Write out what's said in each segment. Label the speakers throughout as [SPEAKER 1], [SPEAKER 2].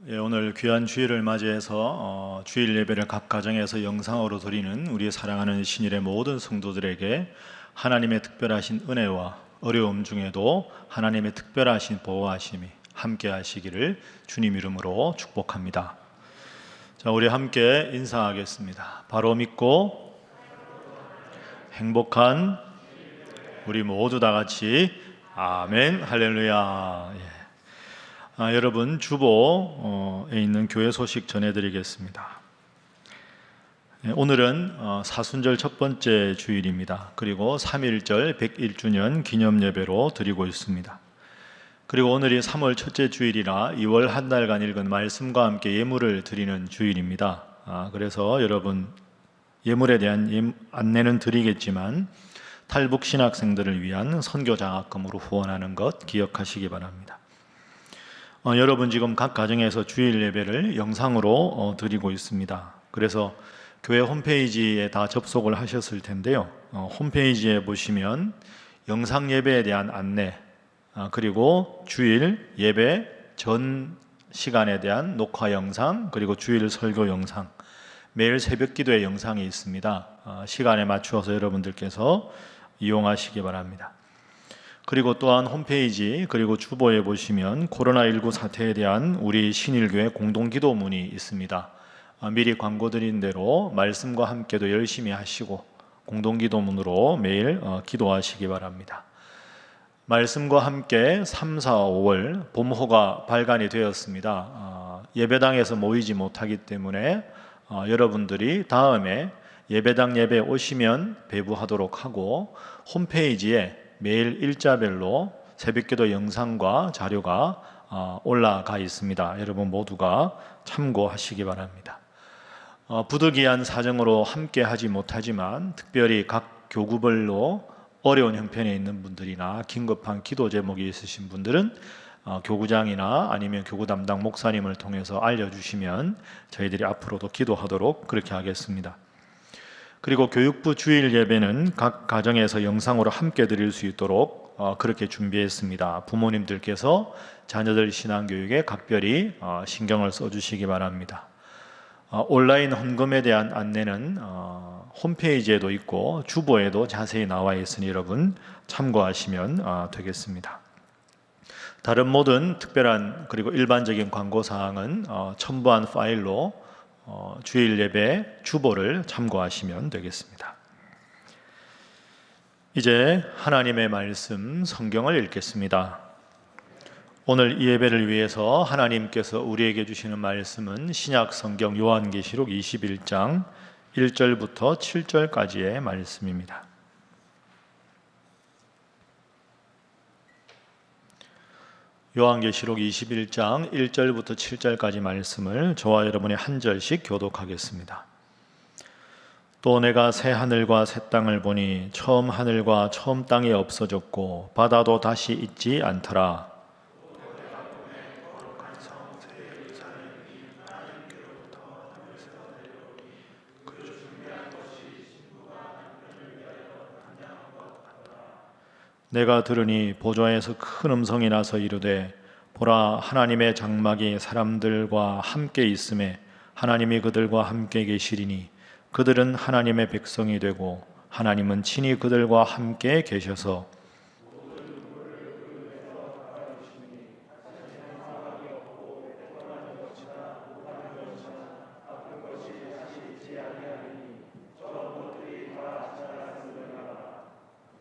[SPEAKER 1] 오늘 귀한 주일을 맞이해서 주일 예배를 각 가정에서 영상으로 드리는 우리 사랑하는 신일의 모든 성도들에게 하나님의 특별하신 은혜와 어려움 중에도 하나님의 특별하신 보호하심이 함께 하시기를 주님 이름으로 축복합니다. 자, 우리 함께 인사하겠습니다. 바로 믿고 행복한 우리 모두 다 같이 아멘 할렐루야. 여러분 주보에 있는 교회 소식 전해드리겠습니다. 오늘은 사순절 첫 번째 주일입니다. 그리고 3.1절 101주년 기념 예배로 드리고 있습니다. 그리고 오늘이 3월 첫째 주일이라 2월 한 달간 읽은 말씀과 함께 예물을 드리는 주일입니다. 그래서 여러분 예물에 대한 안내는 드리겠지만 탈북 신학생들을 위한 선교 장학금으로 후원하는 것 기억하시기 바랍니다. 여러분 지금 각 가정에서 주일 예배를 영상으로 드리고 있습니다. 그래서 교회 홈페이지에 다 접속을 하셨을 텐데요. 홈페이지에 보시면 영상 예배에 대한 안내, 그리고 주일 예배 전 시간에 대한 녹화 영상, 그리고 주일 설교 영상, 매일 새벽 기도의 영상이 있습니다. 시간에 맞추어서 여러분들께서 이용하시기 바랍니다. 그리고 또한 홈페이지 그리고 주보에 보시면 코로나19 사태에 대한 우리 신일교회 공동기도문이 있습니다. 미리 광고 드린 대로 말씀과 함께도 열심히 하시고 공동기도문으로 매일 기도하시기 바랍니다. 말씀과 함께 3, 4, 5월 봄호가 발간이 되었습니다. 예배당에서 모이지 못하기 때문에 여러분들이 다음에 예배당 예배 오시면 배부하도록 하고 홈페이지에 매일 일자별로 새벽기도 영상과 자료가 올라가 있습니다. 여러분 모두가 참고하시기 바랍니다. 부득이한 사정으로 함께 하지 못하지만 특별히 각 교구별로 어려운 형편에 있는 분들이나 긴급한 기도 제목이 있으신 분들은 교구장이나 아니면 교구 담당 목사님을 통해서 알려주시면 저희들이 앞으로도 기도하도록 그렇게 하겠습니다. 그리고 교육부 주일 예배는 각 가정에서 영상으로 함께 드릴 수 있도록 그렇게 준비했습니다. 부모님들께서 자녀들 신앙교육에 각별히 신경을 써주시기 바랍니다. 온라인 헌금에 대한 안내는 홈페이지에도 있고 주보에도 자세히 나와 있으니 여러분 참고하시면 되겠습니다. 다른 모든 특별한 그리고 일반적인 광고사항은 첨부한 파일로 주일 예배 주보를 참고하시면 되겠습니다. 이제 하나님의 말씀 성경을 읽겠습니다. 오늘 이 예배를 위해서 하나님께서 우리에게 주시는 말씀은 신약 성경 요한계시록 21장 1절부터 7절까지의 말씀입니다. 요한계시록 21장 1절부터 7절까지 말씀을 저와 여러분이 한 절씩 교독하겠습니다. 또 내가 새 하늘과 새 땅을 보니 처음 하늘과 처음 땅이 없어졌고 바다도 다시 있지 않더라. 내가 들으니 보좌에서 큰 음성이 나서 이르되 보라 하나님의 장막이 사람들과 함께 있음에 하나님이 그들과 함께 계시리니 그들은 하나님의 백성이 되고 하나님은 친히 그들과 함께 계셔서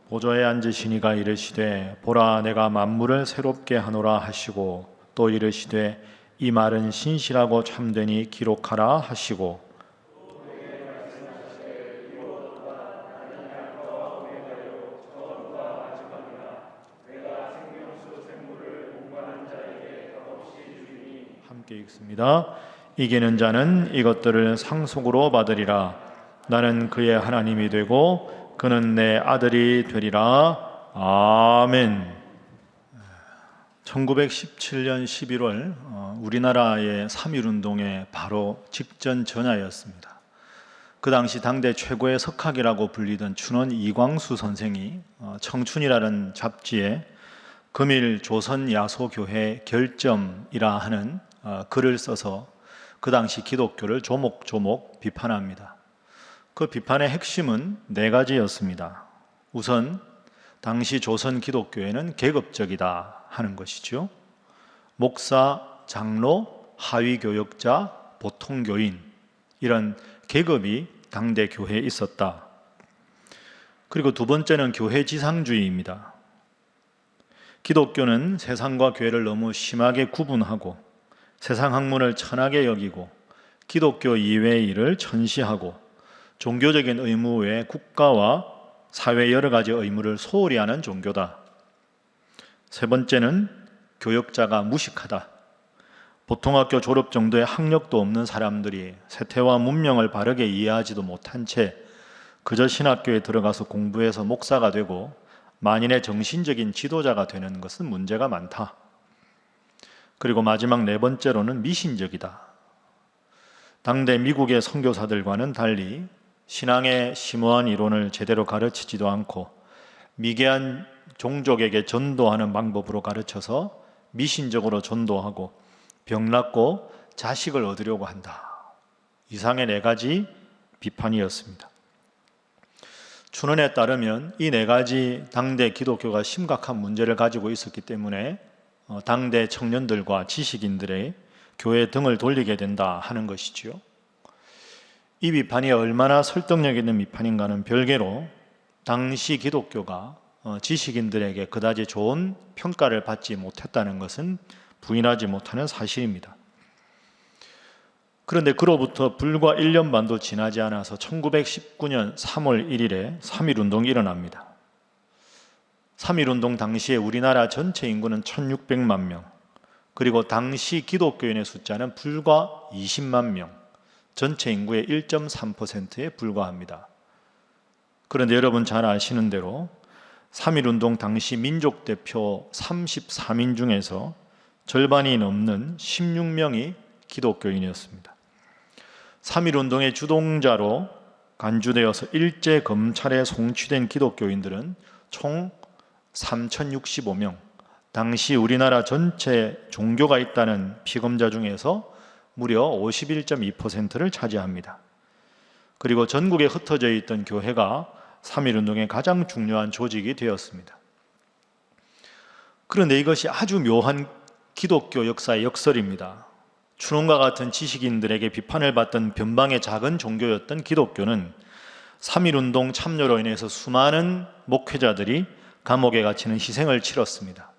[SPEAKER 1] 보좌에 앉으시니가 이르시되 보라 내가 만물을 새롭게 하노라 하시고 또 이르시되 이 말은 신실하고 참되니 기록하라 하시고 함께 읽습니다. 이기는 자는 이것들을 상속으로 받으리라. 나는 그의 하나님이 되고 그는 내 아들이 되리라. 아멘. 1917년 11월 우리나라의 3.1운동의 바로 직전 전야였습니다. 그 당시 당대 최고의 석학이라고 불리던 춘원 이광수 선생이 청춘이라는 잡지에 금일 조선야소교회 결점이라 하는 글을 써서 그 당시 기독교를 조목조목 비판합니다. 그 비판의 핵심은 네 가지였습니다. 우선 당시 조선 기독교회는 계급적이다 하는 것이죠. 목사, 장로, 하위 교역자, 보통 교인, 이런 계급이 당대 교회에 있었다. 그리고 두 번째는 교회 지상주의입니다. 기독교는 세상과 교회를 너무 심하게 구분하고 세상 학문을 천하게 여기고 기독교 이외의 일을 천시하고 종교적인 의무 외에 국가와 사회 여러 가지 의무를 소홀히 하는 종교다. 세 번째는 교역자가 무식하다. 보통학교 졸업 정도의 학력도 없는 사람들이 세태와 문명을 바르게 이해하지도 못한 채 그저 신학교에 들어가서 공부해서 목사가 되고 만인의 정신적인 지도자가 되는 것은 문제가 많다. 그리고 마지막 네 번째로는 미신적이다. 당대 미국의 선교사들과는 달리 신앙의 심오한 이론을 제대로 가르치지도 않고 미개한 종족에게 전도하는 방법으로 가르쳐서 미신적으로 전도하고 병났고 자식을 얻으려고 한다. 이상의 네 가지 비판이었습니다. 춘원에 따르면 이 네 가지 당대 기독교가 심각한 문제를 가지고 있었기 때문에 당대 청년들과 지식인들의 교회 등을 돌리게 된다 하는 것이지요. 이 비판이 얼마나 설득력 있는 비판인가는 별개로 당시 기독교가 지식인들에게 그다지 좋은 평가를 받지 못했다는 것은 부인하지 못하는 사실입니다. 그런데 그로부터 불과 1년 반도 지나지 않아서 1919년 3월 1일에 3.1운동이 일어납니다. 3.1운동 당시에 우리나라 전체 인구는 1600만 명, 그리고 당시 기독교인의 숫자는 불과 20만 명, 전체 인구의 1.3%에 불과합니다. 그런데 여러분 잘 아시는 대로 3.1운동 당시 민족대표 34민 중에서 절반이 넘는 16명이 기독교인이었습니다. 3.1운동의 주동자로 간주되어서 일제 검찰에 송치된 기독교인들은 총 3,065명, 당시 우리나라 전체 종교가 있다는 피검자 중에서 무려 51.2%를 차지합니다. 그리고 전국에 흩어져 있던 교회가 3.1운동의 가장 중요한 조직이 되었습니다. 그런데 이것이 아주 묘한 기독교 역사의 역설입니다. 춘원과 같은 지식인들에게 비판을 받던 변방의 작은 종교였던 기독교는 3.1운동 참여로 인해서 수많은 목회자들이 감옥에 갇히는 희생을 치렀습니다.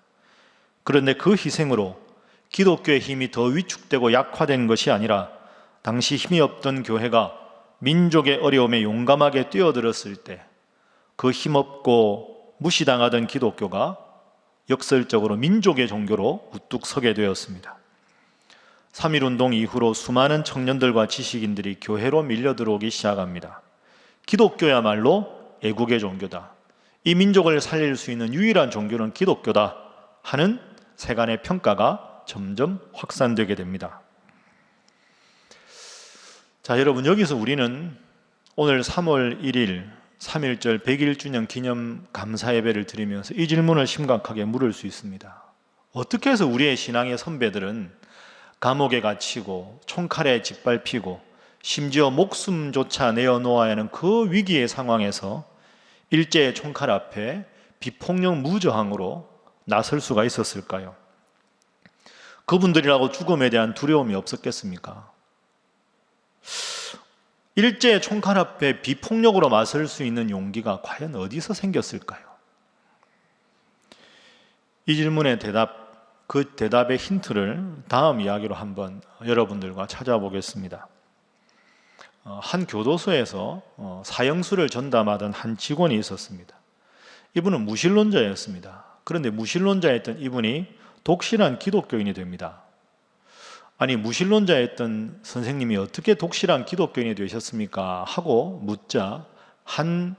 [SPEAKER 1] 그런데 그 희생으로 기독교의 힘이 더 위축되고 약화된 것이 아니라 당시 힘이 없던 교회가 민족의 어려움에 용감하게 뛰어들었을 때 그 힘없고 무시당하던 기독교가 역설적으로 민족의 종교로 우뚝 서게 되었습니다. 3.1운동 이후로 수많은 청년들과 지식인들이 교회로 밀려 들어오기 시작합니다. 기독교야말로 애국의 종교다. 이 민족을 살릴 수 있는 유일한 종교는 기독교다 하는 세간의 평가가 점점 확산되게 됩니다. 자, 여러분, 여기서 우리는 오늘 3월 1일 3.1절 100일주년 기념 감사 예배를 드리면서 이 질문을 심각하게 물을 수 있습니다. 어떻게 해서 우리의 신앙의 선배들은 감옥에 갇히고 총칼에 짓밟히고 심지어 목숨조차 내어놓아야 하는 그 위기의 상황에서 일제의 총칼 앞에 비폭력 무저항으로 나설 수가 있었을까요? 그분들이라고 죽음에 대한 두려움이 없었겠습니까? 일제의 총칼 앞에 비폭력으로 맞설 수 있는 용기가 과연 어디서 생겼을까요? 이 질문의 그 대답의 힌트를 다음 이야기로 한번 여러분들과 찾아보겠습니다. 한 교도소에서 사형수를 전담하던 한 직원이 있었습니다. 이분은 무신론자였습니다. 그런데 무신론자였던 이분이 독실한 기독교인이 됩니다. 아니, 무신론자였던 선생님이 어떻게 독실한 기독교인이 되셨습니까? 하고 묻자 한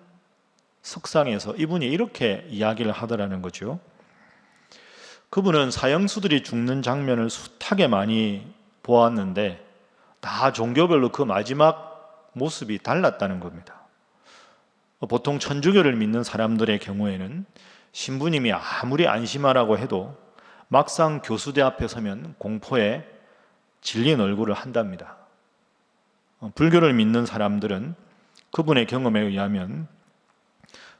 [SPEAKER 1] 석상에서 이분이 이렇게 이야기를 하더라는 거죠. 그분은 사형수들이 죽는 장면을 숱하게 많이 보았는데 다 종교별로 그 마지막 모습이 달랐다는 겁니다. 보통 천주교를 믿는 사람들의 경우에는 신부님이 아무리 안심하라고 해도 막상 교수대 앞에 서면 공포에 질린 얼굴을 한답니다. 불교를 믿는 사람들은 그분의 경험에 의하면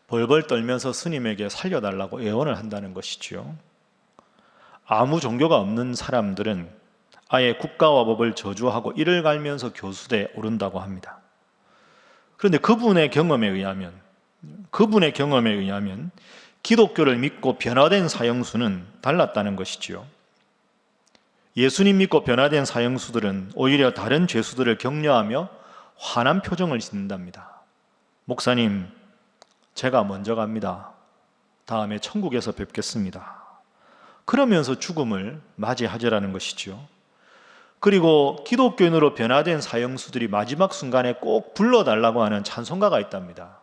[SPEAKER 1] 벌벌 떨면서 스님에게 살려달라고 애원을 한다는 것이지요. 아무 종교가 없는 사람들은 아예 국가와 법을 저주하고 이를 갈면서 교수대에 오른다고 합니다. 그런데 그분의 경험에 의하면 기독교를 믿고 변화된 사형수는 달랐다는 것이지요. 예수님 믿고 변화된 사형수들은 오히려 다른 죄수들을 격려하며 환한 표정을 짓는답니다. 목사님, 제가 먼저 갑니다. 다음에 천국에서 뵙겠습니다. 그러면서 죽음을 맞이하자라는 것이죠. 그리고 기독교인으로 변화된 사형수들이 마지막 순간에 꼭 불러달라고 하는 찬송가가 있답니다.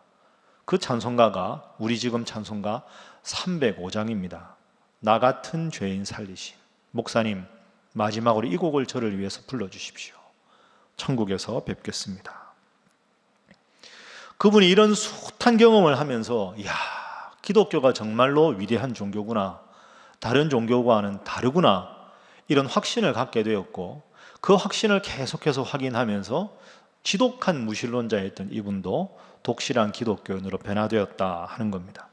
[SPEAKER 1] 그 찬송가가 우리 지금 찬송가 305장입니다. 나 같은 죄인 살리심. 목사님, 마지막으로 이 곡을 저를 위해서 불러주십시오. 천국에서 뵙겠습니다. 그분이 이런 숱한 경험을 하면서 이야, 기독교가 정말로 위대한 종교구나, 다른 종교와는 다르구나, 이런 확신을 갖게 되었고, 그 확신을 계속해서 확인하면서 지독한 무신론자였던 이분도 독실한 기독교인으로 변화되었다 하는 겁니다.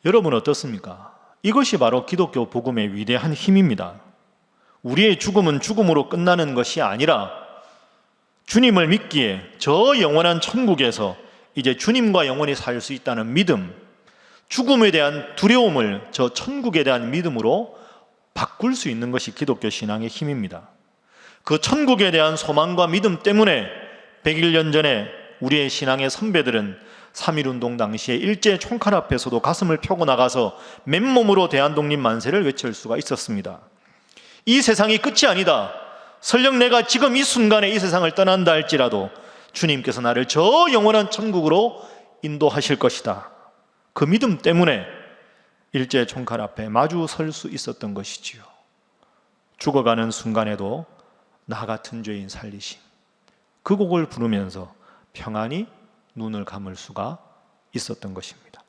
[SPEAKER 1] 여러분 어떻습니까? 이것이 바로 기독교 복음의 위대한 힘입니다. 우리의 죽음은 죽음으로 끝나는 것이 아니라 주님을 믿기에 저 영원한 천국에서 이제 주님과 영원히 살 수 있다는 믿음, 죽음에 대한 두려움을 저 천국에 대한 믿음으로 바꿀 수 있는 것이 기독교 신앙의 힘입니다. 그 천국에 대한 소망과 믿음 때문에 100년 전에 우리의 신앙의 선배들은 3.1운동 당시에 일제 총칼 앞에서도 가슴을 펴고 나가서 맨몸으로 대한독립 만세를 외칠 수가 있었습니다. 이 세상이 끝이 아니다. 설령 내가 지금 이 순간에 이 세상을 떠난다 할지라도 주님께서 나를 저 영원한 천국으로 인도하실 것이다. 그 믿음 때문에 일제 총칼 앞에 마주 설 수 있었던 것이지요. 죽어가는 순간에도 나 같은 죄인 살리심, 그 곡을 부르면서 평안히 눈을 감을 수가 있었던 것입니다.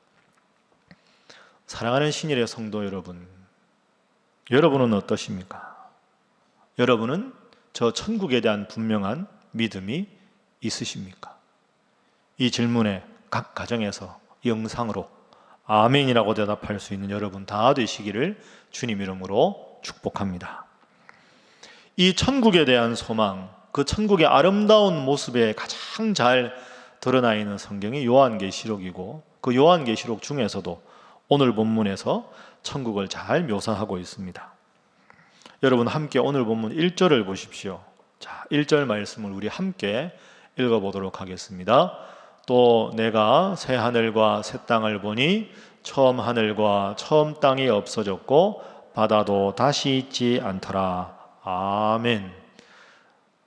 [SPEAKER 1] 사랑하는 신일의 성도 여러분, 여러분은 어떠십니까? 여러분은 저 천국에 대한 분명한 믿음이 있으십니까? 이 질문에 각 가정에서 영상으로 아멘이라고 대답할 수 있는 여러분 다 되시기를 주님 이름으로 축복합니다. 이 천국에 대한 소망, 그 천국의 아름다운 모습에 가장 잘 드러나 있는 성경이 요한계시록이고, 그 요한계시록 중에서도 오늘 본문에서 천국을 잘 묘사하고 있습니다. 여러분 함께 오늘 본문 1절을 보십시오. 자, 1절 말씀을 우리 함께 읽어보도록 하겠습니다. 또 내가 새 하늘과 새 땅을 보니 처음 하늘과 처음 땅이 없어졌고 바다도 다시 있지 않더라. 아멘.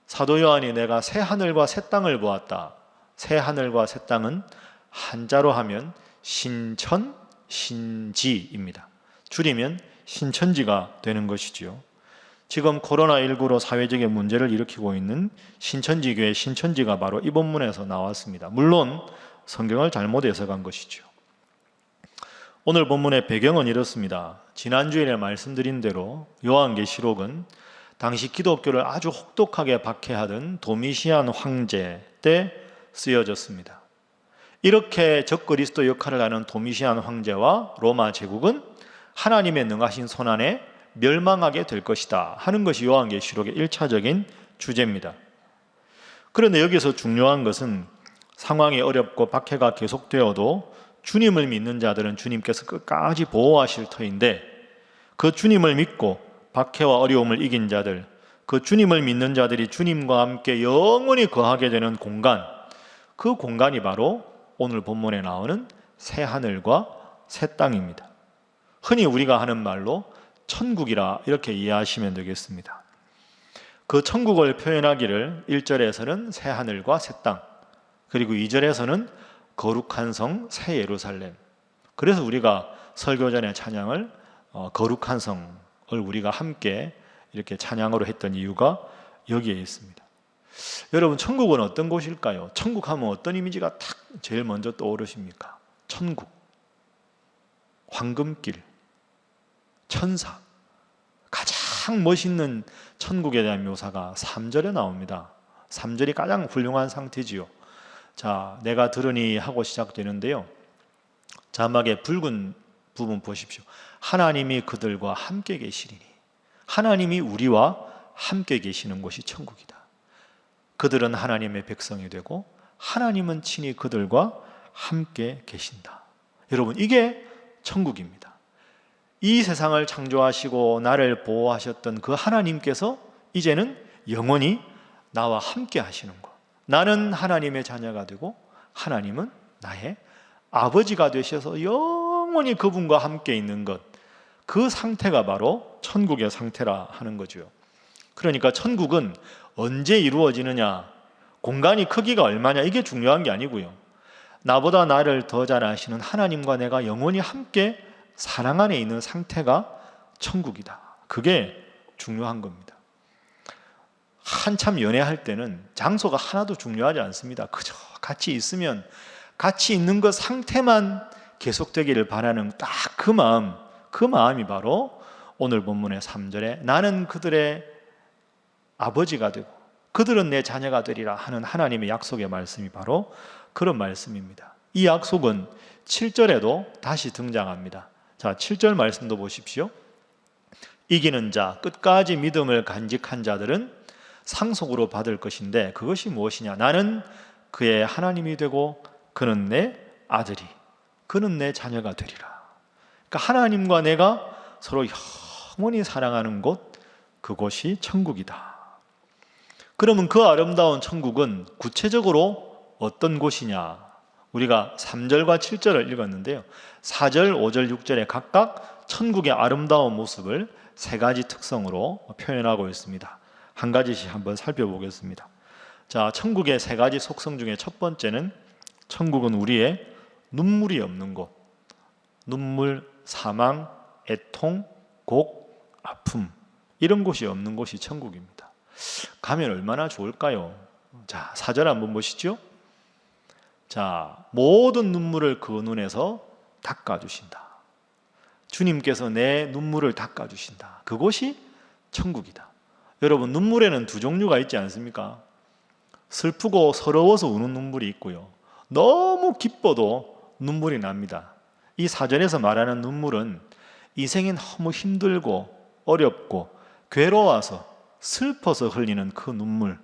[SPEAKER 1] 사도 요한이 내가 새 하늘과 새 땅을 보았다. 새 하늘과 새 땅은 한자로 하면 신천, 신지입니다. 줄이면 신천지가 되는 것이지요. 지금 코로나19로 사회적인 문제를 일으키고 있는 신천지교회 신천지가 바로 이 본문에서 나왔습니다. 물론 성경을 잘못 해석한 것이죠. 오늘 본문의 배경은 이렇습니다. 지난주에 말씀드린 대로 요한계시록은 당시 기독교를 아주 혹독하게 박해하던 도미시안 황제 때 쓰여졌습니다. 이렇게 적그리스도 역할을 하는 도미시안 황제와 로마 제국은 하나님의 능하신 손안에 멸망하게 될 것이다 하는 것이 요한계시록의 1차적인 주제입니다. 그런데 여기서 중요한 것은 상황이 어렵고 박해가 계속되어도 주님을 믿는 자들은 주님께서 끝까지 보호하실 터인데, 그 주님을 믿고 박해와 어려움을 이긴 자들, 그 주님을 믿는 자들이 주님과 함께 영원히 거하게 되는 공간, 그 공간이 바로 오늘 본문에 나오는 새 하늘과 새 땅입니다. 흔히 우리가 하는 말로 천국이라 이렇게 이해하시면 되겠습니다. 그 천국을 표현하기를 1절에서는 새 하늘과 새 땅, 그리고 2절에서는 거룩한 성 새 예루살렘. 그래서 우리가 설교 전에 찬양을 거룩한 성을 우리가 함께 이렇게 찬양으로 했던 이유가 여기에 있습니다. 여러분, 천국은 어떤 곳일까요? 천국 하면 어떤 이미지가 탁 제일 먼저 떠오르십니까? 천국, 황금길, 천사, 가장 가장 멋있는 천국에 대한 묘사가 3절에 나옵니다. 3절이 가장 훌륭한 상태지요. 자, 내가 들으니 하고 시작되는데요. 자막에 붉은 부분 보십시오. 하나님이 그들과 함께 계시리니. 하나님이 우리와 함께 계시는 곳이 천국이다. 그들은 하나님의 백성이 되고 하나님은 친히 그들과 함께 계신다. 여러분, 이게 천국입니다. 이 세상을 창조하시고 나를 보호하셨던 그 하나님께서 이제는 영원히 나와 함께 하시는 것. 나는 하나님의 자녀가 되고 하나님은 나의 아버지가 되셔서 영원히 그분과 함께 있는 것. 그 상태가 바로 천국의 상태라 하는 거죠. 그러니까 천국은 언제 이루어지느냐, 공간이 크기가 얼마냐, 이게 중요한 게 아니고요. 나보다 나를 더 잘 아시는 하나님과 내가 영원히 함께 사랑 안에 있는 상태가 천국이다. 그게 중요한 겁니다. 한참 연애할 때는 장소가 하나도 중요하지 않습니다. 그저 같이 있으면 같이 있는 그 상태만 계속되기를 바라는 딱 그 마음, 그 마음이 바로 오늘 본문의 3절에 나는 그들의 아버지가 되고 그들은 내 자녀가 되리라 하는 하나님의 약속의 말씀이 바로 그런 말씀입니다. 이 약속은 7절에도 다시 등장합니다. 자, 7절 말씀도 보십시오. 이기는 자, 끝까지 믿음을 간직한 자들은 상속으로 받을 것인데 그것이 무엇이냐? 나는 그의 하나님이 되고 그는 내 아들이, 그는 내 자녀가 되리라. 그러니까 하나님과 내가 서로 영원히 사랑하는 곳, 그곳이 천국이다. 그러면 그 아름다운 천국은 구체적으로 어떤 곳이냐? 우리가 3절과 7절을 읽었는데요. 4절, 5절, 6절에 각각 천국의 아름다운 모습을 세 가지 특성으로 표현하고 있습니다. 한 가지씩 한번 살펴보겠습니다. 자, 천국의 세 가지 속성 중에 첫 번째는 천국은 우리의 눈물이 없는 곳. 눈물, 사망, 애통, 곡, 아픔, 이런 곳이 없는 곳이 천국입니다. 가면 얼마나 좋을까요? 자, 4절 한번 보시죠. 자, 모든 눈물을 그 눈에서 닦아주신다. 주님께서 내 눈물을 닦아주신다. 그곳이 천국이다. 여러분, 눈물에는 두 종류가 있지 않습니까? 슬프고 서러워서 우는 눈물이 있고요. 너무 기뻐도 눈물이 납니다. 이 4절에서 말하는 눈물은 인생이 너무 힘들고 어렵고 괴로워서 슬퍼서 흘리는 그 눈물,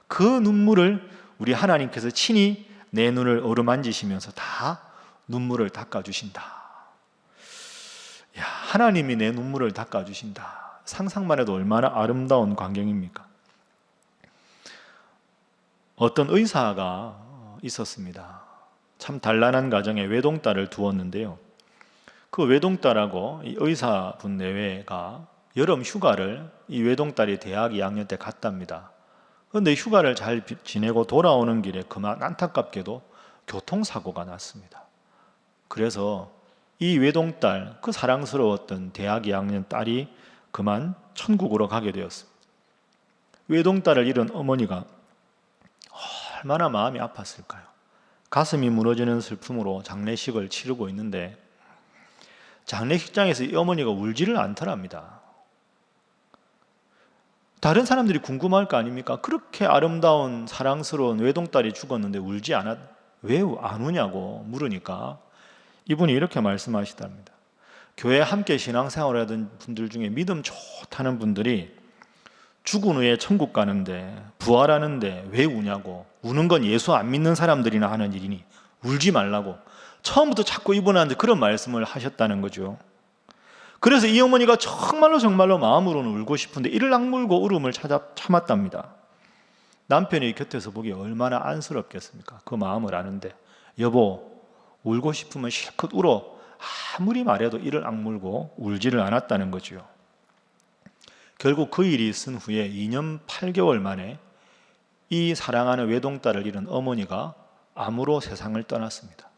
[SPEAKER 1] 그 눈물을 우리 하나님께서 친히 내 눈을 어루만지시면서 다 눈물을 닦아주신다. 야, 하나님이 내 눈물을 닦아주신다. 상상만 해도 얼마나 아름다운 광경입니까? 어떤 의사가 있었습니다. 참 단란한 가정에 외동딸을 두었는데요. 그 외동딸하고 이 의사분 내외가 여름 휴가를 이 외동딸이 대학 2학년 때 갔답니다. 그런데 휴가를 잘 지내고 돌아오는 길에 그만 안타깝게도 교통사고가 났습니다. 그래서 이 외동딸, 그 사랑스러웠던 대학 2학년 딸이 그만 천국으로 가게 되었습니다. 외동딸을 잃은 어머니가 얼마나 마음이 아팠을까요? 가슴이 무너지는 슬픔으로 장례식을 치르고 있는데 장례식장에서 이 어머니가 울지를 않더랍니다. 다른 사람들이 궁금할 거 아닙니까? 그렇게 아름다운 사랑스러운 외동딸이 죽었는데 울지 않았, 왜 안 우냐고 물으니까 이분이 이렇게 말씀하시답니다. 교회 함께 신앙생활하던 분들 중에 믿음 좋다는 분들이 죽은 후에 천국 가는데 부활하는데 왜 우냐고, 우는 건 예수 안 믿는 사람들이나 하는 일이니 울지 말라고 처음부터 자꾸 이분한테 그런 말씀을 하셨다는 거죠. 그래서 이 어머니가 정말로 마음으로는 울고 싶은데 이를 악물고 울음을 참았답니다. 남편이 곁에서 보기에 얼마나 안쓰럽겠습니까? 그 마음을 아는데 여보, 울고 싶으면 실컷 울어. 아무리 말해도 이를 악물고 울지를 않았다는 거죠. 결국 그 일이 있은 후에 2년 8개월 만에 이 사랑하는 외동딸을 잃은 어머니가 암으로 세상을 떠났습니다.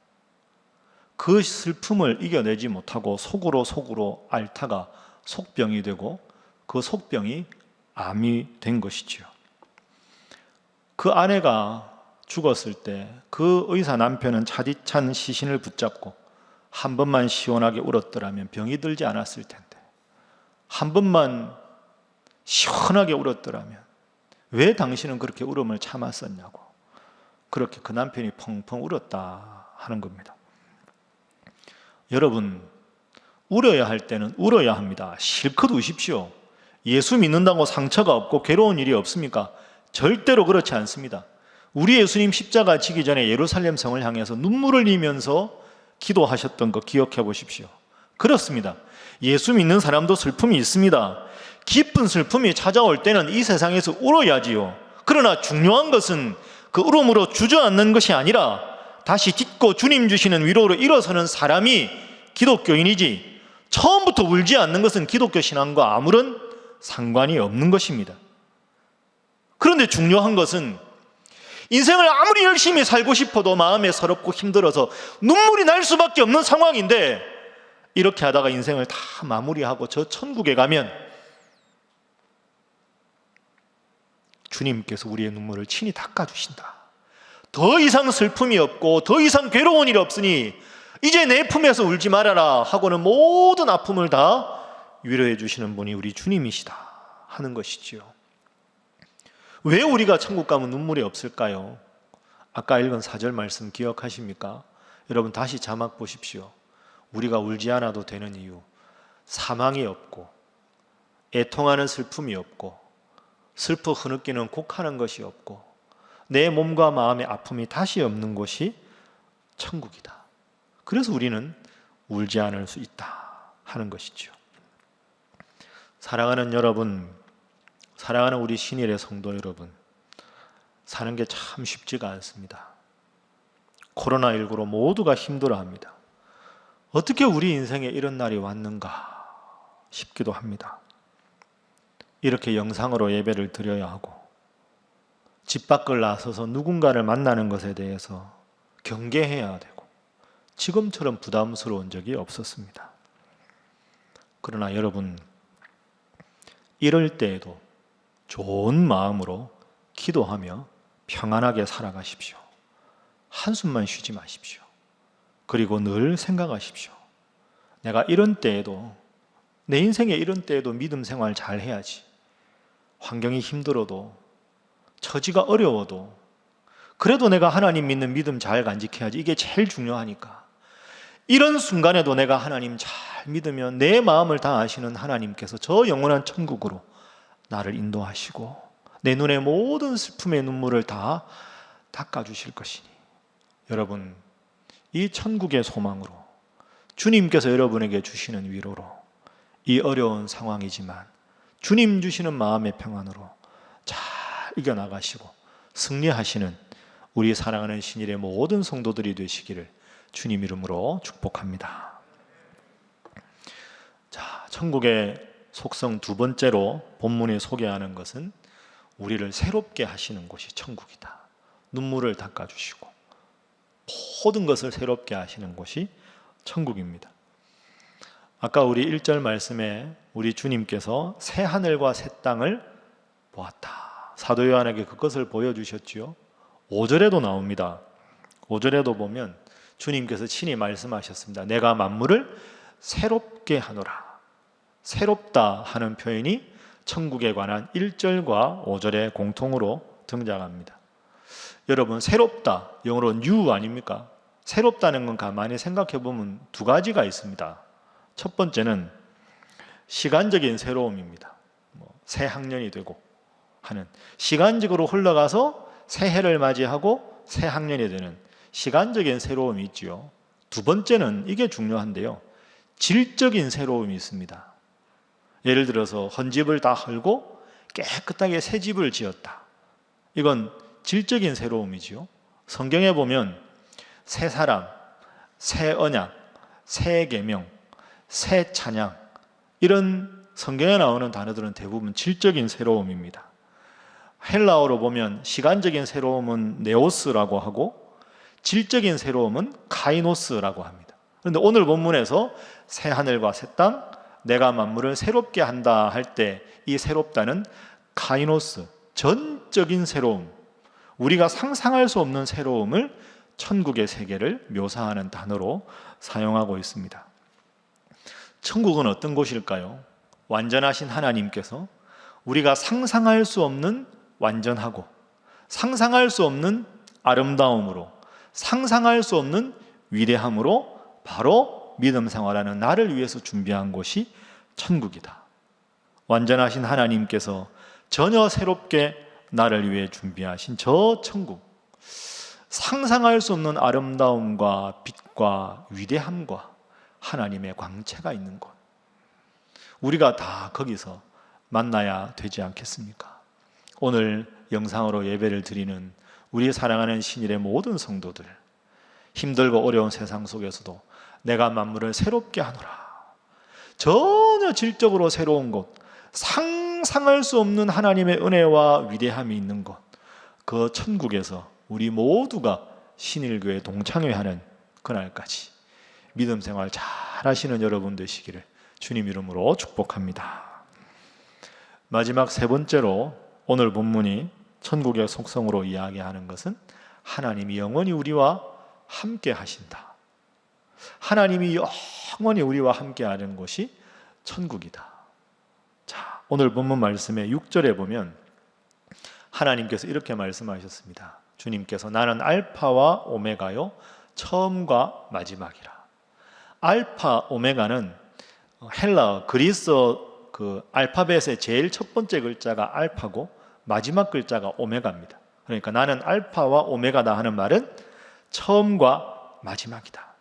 [SPEAKER 1] 그 슬픔을 이겨내지 못하고 속으로 앓다가 속병이 되고 그 속병이 암이 된 것이지요. 그 아내가 죽었을 때 그 의사 남편은 차디찬 시신을 붙잡고 한 번만 시원하게 울었더라면 병이 들지 않았을 텐데, 한 번만 시원하게 울었더라면 왜 당신은 그렇게 울음을 참았었냐고. 그렇게 그 남편이 펑펑 울었다 하는 겁니다. 여러분, 울어야 할 때는 울어야 합니다. 실컷 우십시오. 예수 믿는다고 상처가 없고 괴로운 일이 없습니까? 절대로 그렇지 않습니다. 우리 예수님 십자가 지기 전에 예루살렘 성을 향해서 눈물을 흘리면서 기도하셨던 거 기억해 보십시오. 그렇습니다. 예수 믿는 사람도 슬픔이 있습니다. 깊은 슬픔이 찾아올 때는 이 세상에서 울어야지요. 그러나 중요한 것은 그 울음으로 주저앉는 것이 아니라 다시 딛고 주님 주시는 위로로 일어서는 사람이 기독교인이지, 처음부터 울지 않는 것은 기독교 신앙과 아무런 상관이 없는 것입니다. 그런데 중요한 것은 인생을 아무리 열심히 살고 싶어도 마음에 서럽고 힘들어서 눈물이 날 수밖에 없는 상황인데, 이렇게 하다가 인생을 다 마무리하고 저 천국에 가면 주님께서 우리의 눈물을 친히 닦아주신다. 더 이상 슬픔이 없고 더 이상 괴로운 일이 없으니 이제 내 품에서 울지 말아라 하고는 모든 아픔을 다 위로해 주시는 분이 우리 주님이시다 하는 것이지요. 왜 우리가 천국 가면 눈물이 없을까요? 아까 읽은 4절 말씀 기억하십니까? 여러분 다시 자막 보십시오. 우리가 울지 않아도 되는 이유, 사망이 없고 애통하는 슬픔이 없고 슬퍼 흐느끼는 곡하는 것이 없고 내 몸과 마음의 아픔이 다시 없는 곳이 천국이다. 그래서 우리는 울지 않을 수 있다 하는 것이죠. 사랑하는 여러분, 사랑하는 우리 신일의 성도 여러분, 사는 게 참 쉽지가 않습니다. 코로나19로 모두가 힘들어합니다. 어떻게 우리 인생에 이런 날이 왔는가 싶기도 합니다. 이렇게 영상으로 예배를 드려야 하고 집 밖을 나서서 누군가를 만나는 것에 대해서 경계해야 되고 지금처럼 부담스러운 적이 없었습니다. 그러나 여러분, 이럴 때에도 좋은 마음으로 기도하며 평안하게 살아가십시오. 한숨만 쉬지 마십시오. 그리고 늘 생각하십시오. 내가 이런 때에도, 내 인생에 이런 때에도 믿음 생활 잘 해야지. 환경이 힘들어도, 처지가 어려워도 그래도 내가 하나님 믿는 믿음 잘 간직해야지. 이게 제일 중요하니까. 이런 순간에도 내가 하나님 잘 믿으면 내 마음을 다 아시는 하나님께서 저 영원한 천국으로 나를 인도하시고 내 눈의 모든 슬픔의 눈물을 다 닦아주실 것이니, 여러분, 이 천국의 소망으로 주님께서 여러분에게 주시는 위로로 이 어려운 상황이지만 주님 주시는 마음의 평안으로 잘 이겨나가시고 승리하시는 우리 사랑하는 신일의 모든 성도들이 되시기를 주님 이름으로 축복합니다. 자, 천국의 속성 두 번째로 본문이 소개하는 것은 우리를 새롭게 하시는 곳이 천국이다. 눈물을 닦아주시고 모든 것을 새롭게 하시는 곳이 천국입니다. 아까 우리 1절 말씀에 우리 주님께서 새 하늘과 새 땅을 보았다. 사도 요한에게 그것을 보여주셨지요. 5절에도 나옵니다. 5절에도 보면 주님께서 친히 말씀하셨습니다. 내가 만물을 새롭게 하노라. 새롭다 하는 표현이 천국에 관한 1절과 5절에 공통으로 등장합니다. 여러분, 새롭다, 영어로 new 아닙니까? 새롭다는 건 가만히 생각해 보면 두 가지가 있습니다. 첫 번째는 시간적인 새로움입니다. 새 학년이 되고 하는, 시간적으로 흘러가서 새해를 맞이하고 새 학년이 되는 시간적인 새로움이 있지요. 두 번째는, 이게 중요한데요, 질적인 새로움이 있습니다. 예를 들어서 헌집을 다 헐고 깨끗하게 새 집을 지었다. 이건 질적인 새로움이지요. 성경에 보면 새 사람, 새 언약, 새 계명, 새 찬양, 이런 성경에 나오는 단어들은 대부분 질적인 새로움입니다. 헬라어로 보면 시간적인 새로움은 네오스라고 하고 질적인 새로움은 카이노스라고 합니다. 그런데 오늘 본문에서 새 하늘과 새 땅, 내가 만물을 새롭게 한다 할 때 이 새롭다는 카이노스, 전적인 새로움, 우리가 상상할 수 없는 새로움을 천국의 세계를 묘사하는 단어로 사용하고 있습니다. 천국은 어떤 곳일까요? 완전하신 하나님께서 우리가 상상할 수 없는 완전하고 상상할 수 없는 아름다움으로 상상할 수 없는 위대함으로 바로 믿음 생활하는 나를 위해서 준비한 곳이 천국이다. 완전하신 하나님께서 전혀 새롭게 나를 위해 준비하신 저 천국, 상상할 수 없는 아름다움과 빛과 위대함과 하나님의 광채가 있는 곳, 우리가 다 거기서 만나야 되지 않겠습니까? 오늘 영상으로 예배를 드리는 우리 사랑하는 신일의 모든 성도들, 힘들고 어려운 세상 속에서도 내가 만물을 새롭게 하노라, 전혀 질적으로 새로운 곳, 상상할 수 없는 하나님의 은혜와 위대함이 있는 곳, 그 천국에서 우리 모두가 신일교회 동창회하는 그날까지 믿음 생활 잘 하시는 여러분 되시기를 주님 이름으로 축복합니다. 마지막 세 번째로 오늘 본문이 천국의 속성으로 이야기하는 것은 하나님이 영원히 우리와 함께 하신다. 하나님이 영원히 우리와 함께 하는 곳이 천국이다. 자, 오늘 본문 말씀의 6절에 보면 하나님께서 이렇게 말씀하셨습니다. 주님께서 나는 알파와 오메가요 처음과 마지막이라. 알파 오메가는 헬라 그리스어 그 알파벳의 제일 첫 번째 글자가 알파고 마지막 글자가 오메가입니다. 그러니까 나는 알파와 오메가다 하는 말은 처음과 마지막이다.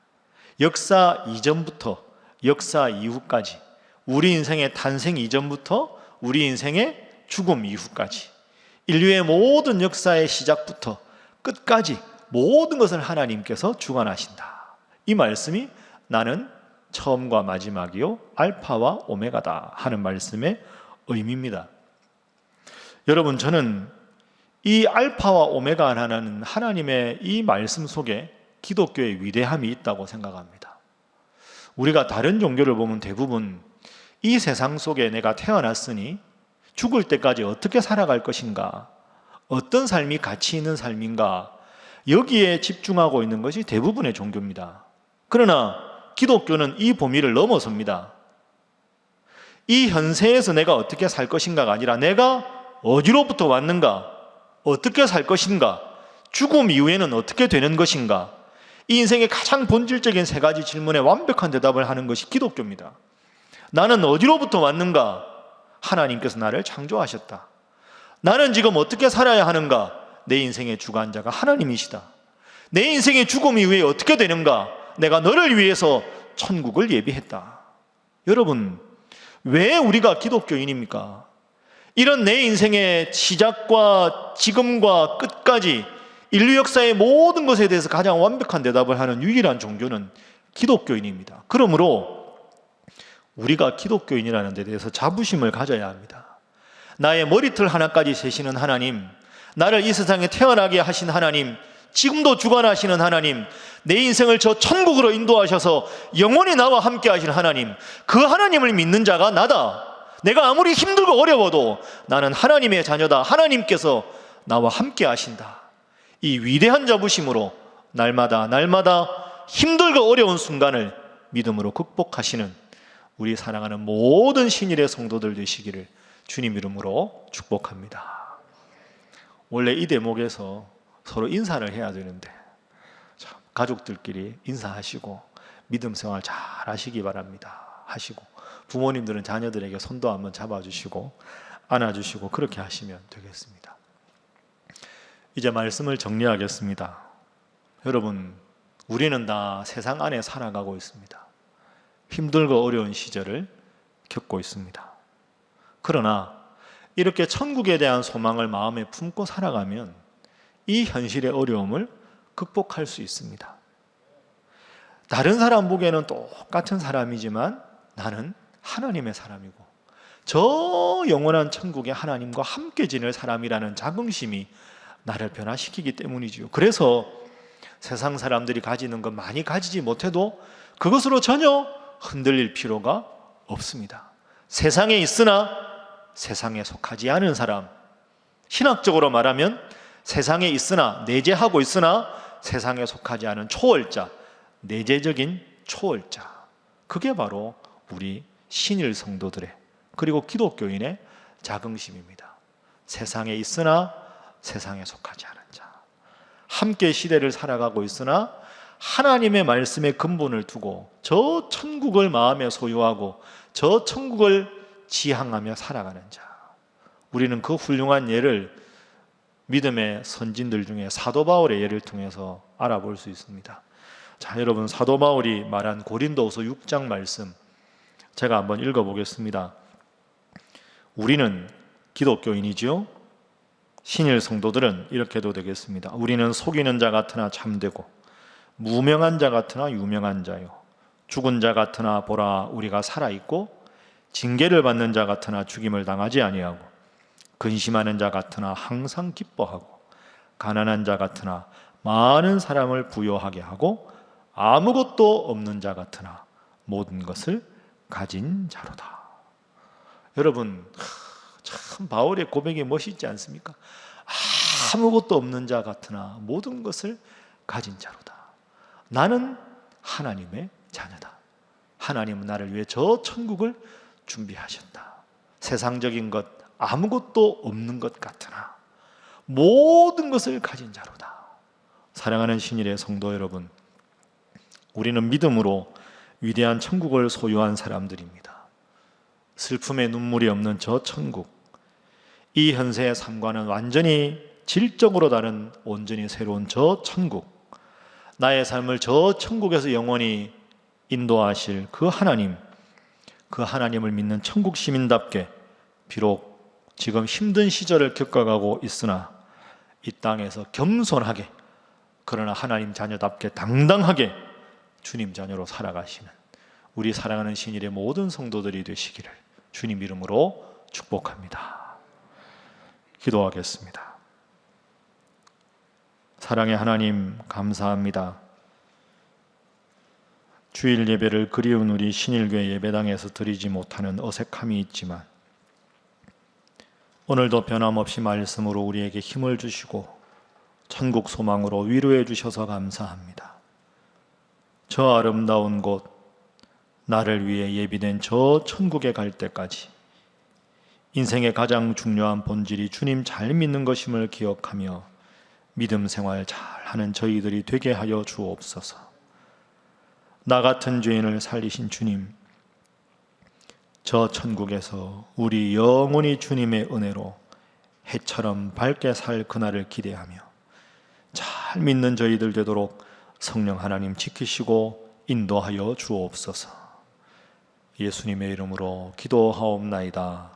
[SPEAKER 1] 역사 이전부터 역사 이후까지, 우리 인생의 탄생 이전부터 우리 인생의 죽음 이후까지, 인류의 모든 역사의 시작부터 끝까지 모든 것을 하나님께서 주관하신다. 이 말씀이 나는 처음과 마지막이요 알파와 오메가다 하는 말씀의 의미입니다. 여러분, 저는 이 알파와 오메가라는 하나님의 이 말씀 속에 기독교의 위대함이 있다고 생각합니다. 우리가 다른 종교를 보면 대부분 이 세상 속에 내가 태어났으니 죽을 때까지 어떻게 살아갈 것인가, 어떤 삶이 가치 있는 삶인가, 여기에 집중하고 있는 것이 대부분의 종교입니다. 그러나 기독교는 이 범위를 넘어섭니다. 이 현세에서 내가 어떻게 살 것인가가 아니라 내가 어디로부터 왔는가, 어떻게 살 것인가, 죽음 이후에는 어떻게 되는 것인가, 이 인생의 가장 본질적인 세 가지 질문에 완벽한 대답을 하는 것이 기독교입니다. 나는 어디로부터 왔는가? 하나님께서 나를 창조하셨다. 나는 지금 어떻게 살아야 하는가? 내 인생의 주관자가 하나님이시다. 내 인생의 죽음 이후에 어떻게 되는가? 내가 너를 위해서 천국을 예비했다. 여러분, 왜 우리가 기독교인입니까? 이런 내 인생의 시작과 지금과 끝까지 인류 역사의 모든 것에 대해서 가장 완벽한 대답을 하는 유일한 종교는 기독교인입니다. 그러므로 우리가 기독교인이라는 데 대해서 자부심을 가져야 합니다. 나의 머리털 하나까지 세시는 하나님, 나를 이 세상에 태어나게 하신 하나님, 지금도 주관하시는 하나님, 내 인생을 저 천국으로 인도하셔서 영원히 나와 함께 하시는 하나님, 그 하나님을 믿는 자가 나다. 내가 아무리 힘들고 어려워도 나는 하나님의 자녀다. 하나님께서 나와 함께 하신다. 이 위대한 자부심으로 날마다 힘들고 어려운 순간을 믿음으로 극복하시는 우리 사랑하는 모든 신일의 성도들 되시기를 주님 이름으로 축복합니다. 원래 이 대목에서 서로 인사를 해야 되는데 가족들끼리 인사하시고 믿음 생활 잘 하시기 바랍니다. 하시고 부모님들은 자녀들에게 손도 한번 잡아주시고 안아주시고 그렇게 하시면 되겠습니다. 이제 말씀을 정리하겠습니다. 여러분, 우리는 다 세상 안에 살아가고 있습니다. 힘들고 어려운 시절을 겪고 있습니다. 그러나 이렇게 천국에 대한 소망을 마음에 품고 살아가면 이 현실의 어려움을 극복할 수 있습니다. 다른 사람 보기에는 똑같은 사람이지만 나는 하나님의 사람이고 저 영원한 천국에 하나님과 함께 지낼 사람이라는 자긍심이 나를 변화시키기 때문이지요. 그래서 세상 사람들이 가지는 것 많이 가지지 못해도 그것으로 전혀 흔들릴 필요가 없습니다. 세상에 있으나 세상에 속하지 않은 사람, 신학적으로 말하면 세상에 있으나 내재하고 있으나 세상에 속하지 않은 초월자, 내재적인 초월자, 그게 바로 우리 신일 성도들의 그리고 기독교인의 자긍심입니다. 세상에 있으나 세상에 속하지 않은 자, 함께 시대를 살아가고 있으나 하나님의 말씀의 근본을 두고 저 천국을 마음에 소유하고 저 천국을 지향하며 살아가는 자. 우리는 그 훌륭한 예를 믿음의 선진들 중에 사도 바울의 예를 통해서 알아볼 수 있습니다. 자, 여러분, 사도 바울이 말한 고린도후서 6장 말씀 제가 한번 읽어보겠습니다. 우리는 기독교인이지요. 신일 성도들은 이렇게 해도 되겠습니다. 우리는 속이는 자 같으나 참되고 무명한 자 같으나 유명한 자요, 죽은 자 같으나 보라 우리가 살아있고 징계를 받는 자 같으나 죽임을 당하지 아니하고 근심하는 자 같으나 항상 기뻐하고 가난한 자 같으나 많은 사람을 부요하게 하고 아무것도 없는 자 같으나 모든 것을 가진 자로다. 여러분, 참 바울의 고백이 멋있지 않습니까? 아무것도 없는 자 같으나 모든 것을 가진 자로다. 나는 하나님의 자녀다. 하나님은 나를 위해 저 천국을 준비하셨다. 세상적인 것 아무것도 없는 것 같으나 모든 것을 가진 자로다. 사랑하는 신일의 성도 여러분, 우리는 믿음으로 위대한 천국을 소유한 사람들입니다. 슬픔에 눈물이 없는 저 천국, 이 현세의 삶과는 완전히 질적으로 다른 온전히 새로운 저 천국, 나의 삶을 저 천국에서 영원히 인도하실 그 하나님, 그 하나님을 믿는 천국 시민답게 비록 지금 힘든 시절을 겪어가고 있으나 이 땅에서 겸손하게, 그러나 하나님 자녀답게 당당하게 주님 자녀로 살아가시는 우리 사랑하는 신일의 모든 성도들이 되시기를 주님 이름으로 축복합니다. 기도하겠습니다. 사랑의 하나님, 감사합니다. 주일 예배를 그리운 우리 신일교회 예배당에서 드리지 못하는 어색함이 있지만 오늘도 변함없이 말씀으로 우리에게 힘을 주시고 천국 소망으로 위로해 주셔서 감사합니다. 저 아름다운 곳, 나를 위해 예비된 저 천국에 갈 때까지 인생의 가장 중요한 본질이 주님 잘 믿는 것임을 기억하며 믿음 생활 잘하는 저희들이 되게 하여 주옵소서. 나 같은 죄인을 살리신 주님, 저 천국에서 우리 영원히 주님의 은혜로 해처럼 밝게 살 그날을 기대하며 잘 믿는 저희들 되도록 성령 하나님 지키시고 인도하여 주옵소서. 예수님의 이름으로 기도하옵나이다.